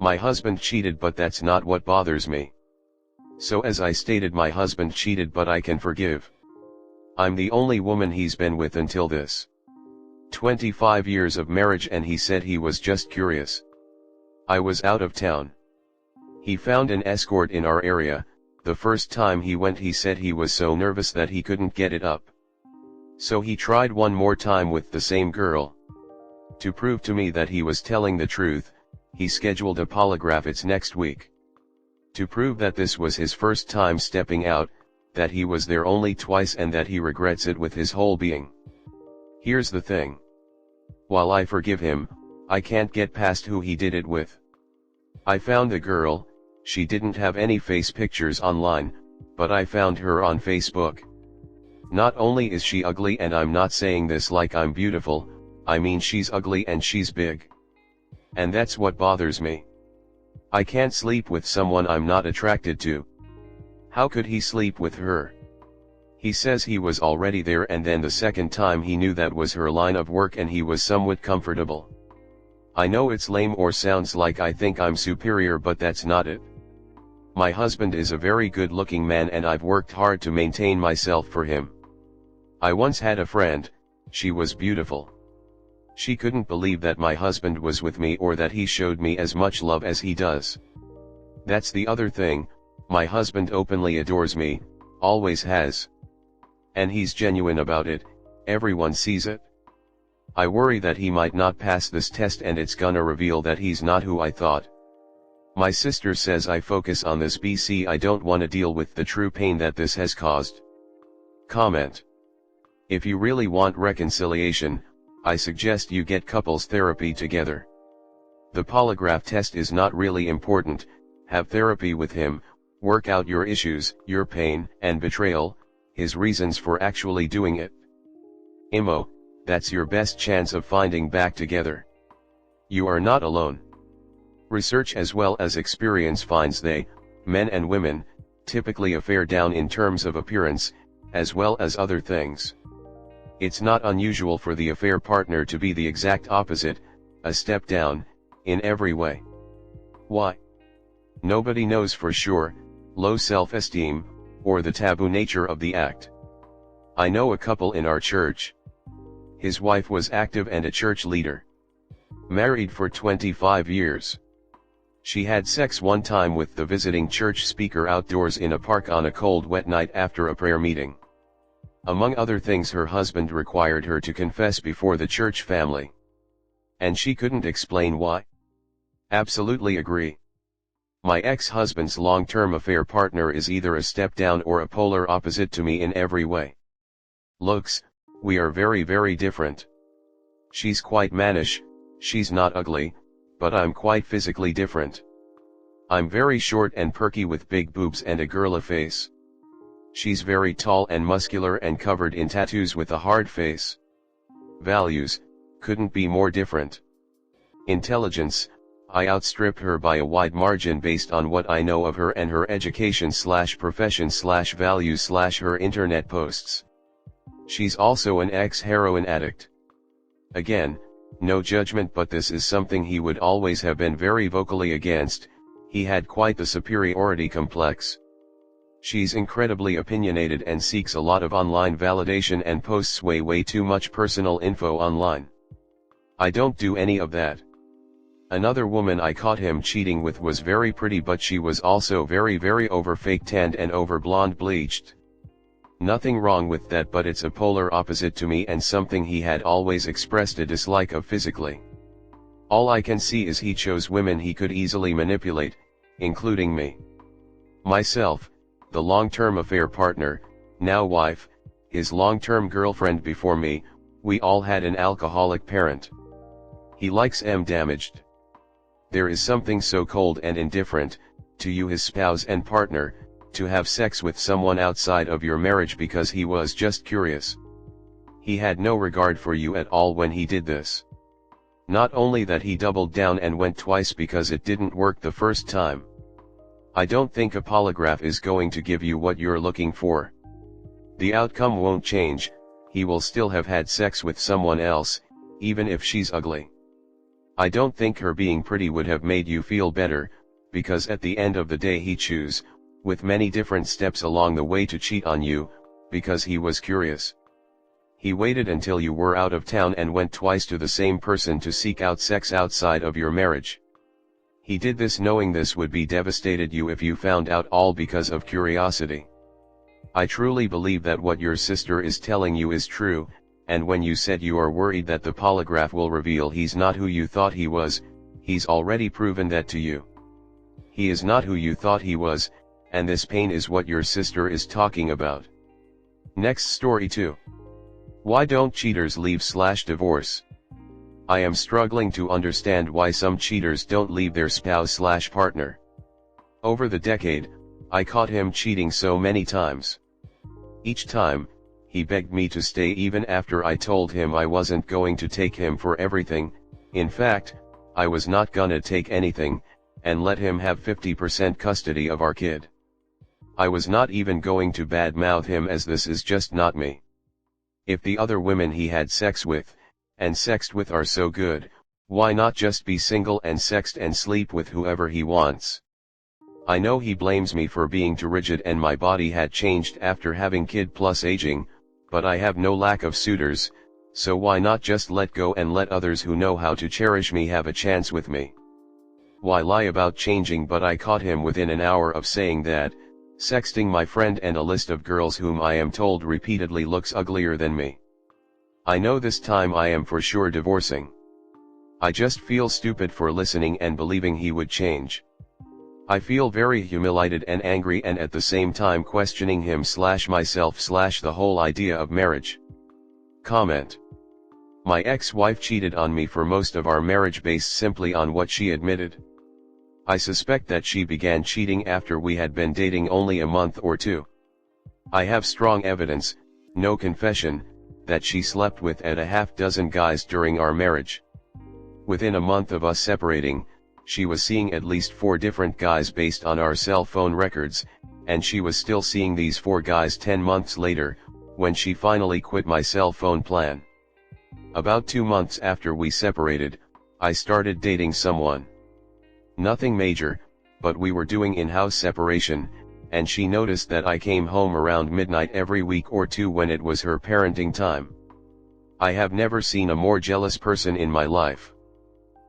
My husband cheated, but that's not what bothers me. So as I stated, my husband cheated, but I can forgive. I'm the only woman he's been with until this. 25 years of marriage, and he said he was just curious. I was out of town. He found an escort in our area. The first time he went, he said he was so nervous that he couldn't get it up. So he tried one more time with the same girl. To prove to me that he was telling the truth, he scheduled a polygraph. It's next week. To prove that this was his first time stepping out, that he was there only twice, and that he regrets it with his whole being. Here's the thing. While I forgive him, I can't get past who he did it with. I found the girl. She didn't have any face pictures online, but I found her on Facebook. Not only is she ugly, and I'm not saying this like I'm beautiful, I mean she's ugly and she's big. And that's what bothers me. I can't sleep with someone I'm not attracted to. How could he sleep with her? He says he was already there, and then the second time he knew that was her line of work and he was somewhat comfortable. I know it's lame or sounds like I think I'm superior, but that's not it. My husband is a very good-looking man, and I've worked hard to maintain myself for him. I once had a friend. She was beautiful. She couldn't believe that my husband was with me, or that he showed me as much love as he does. That's the other thing. My husband openly adores me, always has. And he's genuine about it. Everyone sees it. I worry that he might not pass this test, and it's gonna reveal that he's not who I thought. My sister says I focus on this BC. I don't want to deal with the true pain that this has caused. Comment. If you really want reconciliation, I suggest you get couples therapy together. The polygraph test is not really important. Have therapy with him, work out your issues, your pain and betrayal, his reasons for actually doing it. Imo, that's your best chance of finding back together. You are not alone. Research as well as experience finds they, men and women, typically affair down in terms of appearance, as well as other things. It's not unusual for the affair partner to be the exact opposite, a step down, in every way. Why? Nobody knows for sure, low self-esteem, or the taboo nature of the act. I know a couple in our church. His wife was active and a church leader. Married for 25 years. She had sex one time with the visiting church speaker outdoors in a park on a cold, wet night after a prayer meeting. Among other things, her husband required her to confess before the church family. And she couldn't explain why. Absolutely agree. My ex-husband's long-term affair partner is either a step down or a polar opposite to me in every way. Looks, we are very, very different. She's quite mannish, she's not ugly, but I'm quite physically different. I'm very short and perky with big boobs and a girly face. She's very tall and muscular and covered in tattoos with a hard face. Values, couldn't be more different. Intelligence, I outstrip her by a wide margin based on what I know of her and her education/profession/values/her internet posts. She's also an ex-heroin addict. Again, no judgment, but this is something he would always have been very vocally against. He had quite the superiority complex. She's incredibly opinionated and seeks a lot of online validation and posts way too much personal info online. I don't do any of that. Another woman I caught him cheating with was very pretty, but she was also very over fake tanned and over blonde bleached. Nothing wrong with that, but it's a polar opposite to me and something he had always expressed a dislike of physically. All I can see is he chose women he could easily manipulate, including me. Myself, the long-term affair partner, now wife, his long-term girlfriend before me, we all had an alcoholic parent. He likes damaged. There is something so cold and indifferent, to you, his spouse and partner, to have sex with someone outside of your marriage because he was just curious. He had no regard for you at all when he did this. Not only that, he doubled down and went twice because it didn't work the first time. I don't think a polygraph is going to give you what you're looking for. The outcome won't change. He will still have had sex with someone else, even if she's ugly. I don't think her being pretty would have made you feel better, because at the end of the day he chose, with many different steps along the way to cheat on you, because he was curious. He waited until you were out of town and went twice to the same person to seek out sex outside of your marriage. He did this knowing this would be devastated you if you found out, all because of curiosity. I truly believe that what your sister is telling you is true, and when you said you are worried that the polygraph will reveal he's not who you thought he was, he's already proven that to you. He is not who you thought he was, and this pain is what your sister is talking about. Next story 2. Why don't cheaters leave/divorce? I am struggling to understand why some cheaters don't leave their spouse/partner. Over the decade, I caught him cheating so many times. Each time, he begged me to stay even after I told him I wasn't going to take him for everything. In fact, I was not gonna take anything, and let him have 50% custody of our kid. I was not even going to badmouth him, as this is just not me. If the other women he had sex with, and sexed with, are so good, why not just be single and sext and sleep with whoever he wants? I know he blames me for being too rigid and my body had changed after having kid plus aging, but I have no lack of suitors, so why not just let go and let others who know how to cherish me have a chance with me? Why lie about changing? But I caught him within an hour of saying that, sexting my friend and a list of girls whom I am told repeatedly looks uglier than me. I know this time I am for sure divorcing. I just feel stupid for listening and believing he would change. I feel very humiliated and angry, and at the same time questioning him/myself/the whole idea of marriage. Comment. My ex-wife cheated on me for most of our marriage based simply on what she admitted. I suspect that she began cheating after we had been dating only a month or two. I have strong evidence, no confession, that she slept with at a half dozen guys during our marriage. Within a month of us separating, she was seeing at least 4 different guys based on our cell phone records, and she was still seeing these 4 guys 10 months later, when she finally quit my cell phone plan. About 2 months after we separated, I started dating someone. Nothing major, but we were doing in-house separation, and she noticed that I came home around midnight every week or two when it was her parenting time. I have never seen a more jealous person in my life.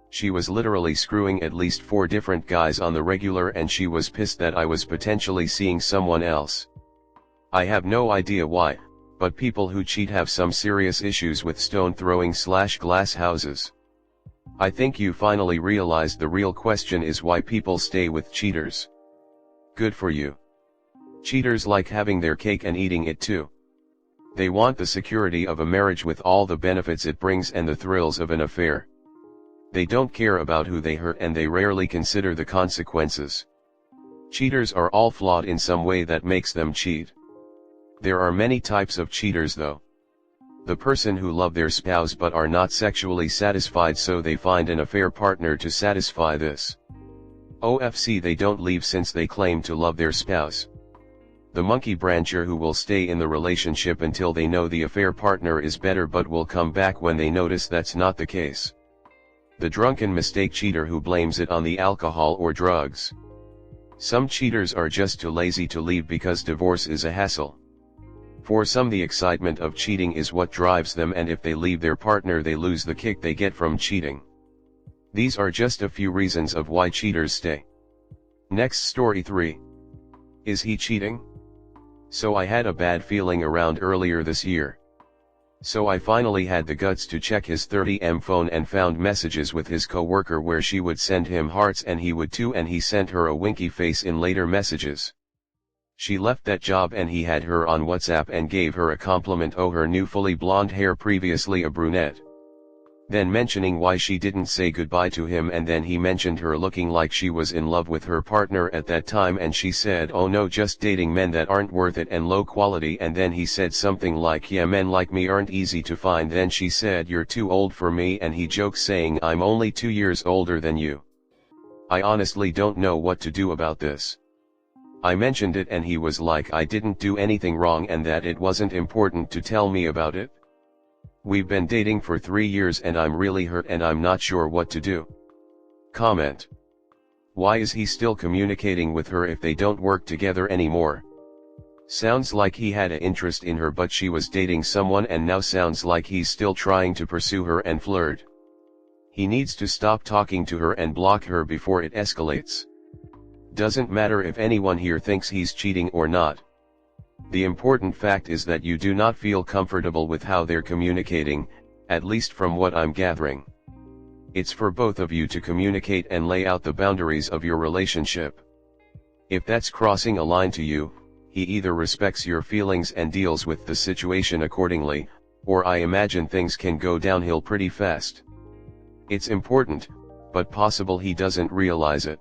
She was literally screwing at least 4 different guys on the regular, and she was pissed that I was potentially seeing someone else. I have no idea why, but people who cheat have some serious issues with stone throwing/glass houses. I think you finally realized the real question is why people stay with cheaters. Good for you. Cheaters like having their cake and eating it too. They want the security of a marriage with all the benefits it brings and the thrills of an affair. They don't care about who they hurt, and they rarely consider the consequences. Cheaters are all flawed in some way that makes them cheat. There are many types of cheaters though. The person who love their spouse but are not sexually satisfied, so they find an affair partner to satisfy this. OFC, they don't leave since they claim to love their spouse. The monkey brancher who will stay in the relationship until they know the affair partner is better but will come back when they notice that's not the case. The drunken mistake cheater who blames it on the alcohol or drugs. Some cheaters are just too lazy to leave because divorce is a hassle. For some, the excitement of cheating is what drives them, and if they leave their partner they lose the kick they get from cheating. These are just a few reasons of why cheaters stay. Next story 3. Is he cheating? So I had a bad feeling around earlier this year. So I finally had the guts to check his 30M phone and found messages with his coworker where she would send him hearts and he would too, and he sent her a winky face in later messages. She left that job and he had her on WhatsApp and gave her a compliment. Oh, her new fully blonde hair, previously a brunette. Then mentioning why she didn't say goodbye to him, and then he mentioned her looking like she was in love with her partner at that time, and she said, oh no, just dating men that aren't worth it and low quality. And then he said something like, yeah, men like me aren't easy to find. Then she said, you're too old for me, and he jokes saying, I'm only 2 years older than you. I honestly don't know what to do about this. I mentioned it and he was like I didn't do anything wrong and that it wasn't important to tell me about it. We've been dating for 3 years and I'm really hurt and I'm not sure what to do. Comment. Why is he still communicating with her if they don't work together anymore? Sounds like he had an interest in her but she was dating someone and now sounds like he's still trying to pursue her and flirt. He needs to stop talking to her and block her before it escalates. Doesn't matter if anyone here thinks he's cheating or not. The important fact is that you do not feel comfortable with how they're communicating, at least from what I'm gathering. It's for both of you to communicate and lay out the boundaries of your relationship. If that's crossing a line to you, he either respects your feelings and deals with the situation accordingly, or I imagine things can go downhill pretty fast. It's important, but possible he doesn't realize it.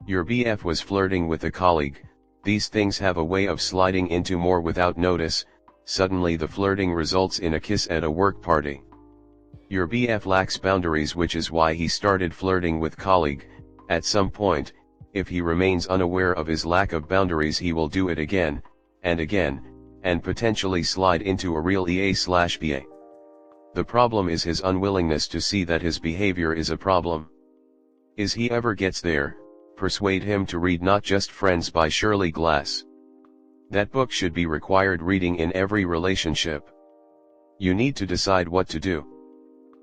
Your BF was flirting with a colleague. These things have a way of sliding into more without notice. Suddenly the flirting results in a kiss at a work party. Your BF lacks boundaries, which is why he started flirting with colleague. At some point, if he remains unaware of his lack of boundaries, he will do it again, and potentially slide into a real EA/BA. The problem is his unwillingness to see that his behavior is a problem. If he ever gets there, persuade him to read Not Just Friends by Shirley Glass. That book should be required reading in every relationship. You need to decide what to do.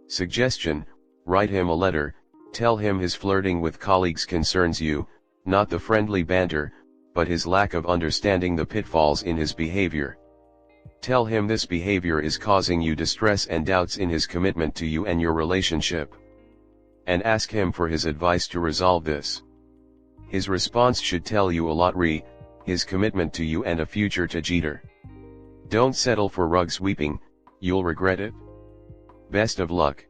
Suggestion: write him a letter, tell him his flirting with colleagues concerns you, not the friendly banter, but his lack of understanding the pitfalls in his behavior. Tell him this behavior is causing you distress and doubts in his commitment to you and your relationship. And ask him for his advice to resolve this. His response should tell you a lot his commitment to you and a future to Jeter. Don't settle for rug sweeping, you'll regret it. Best of luck.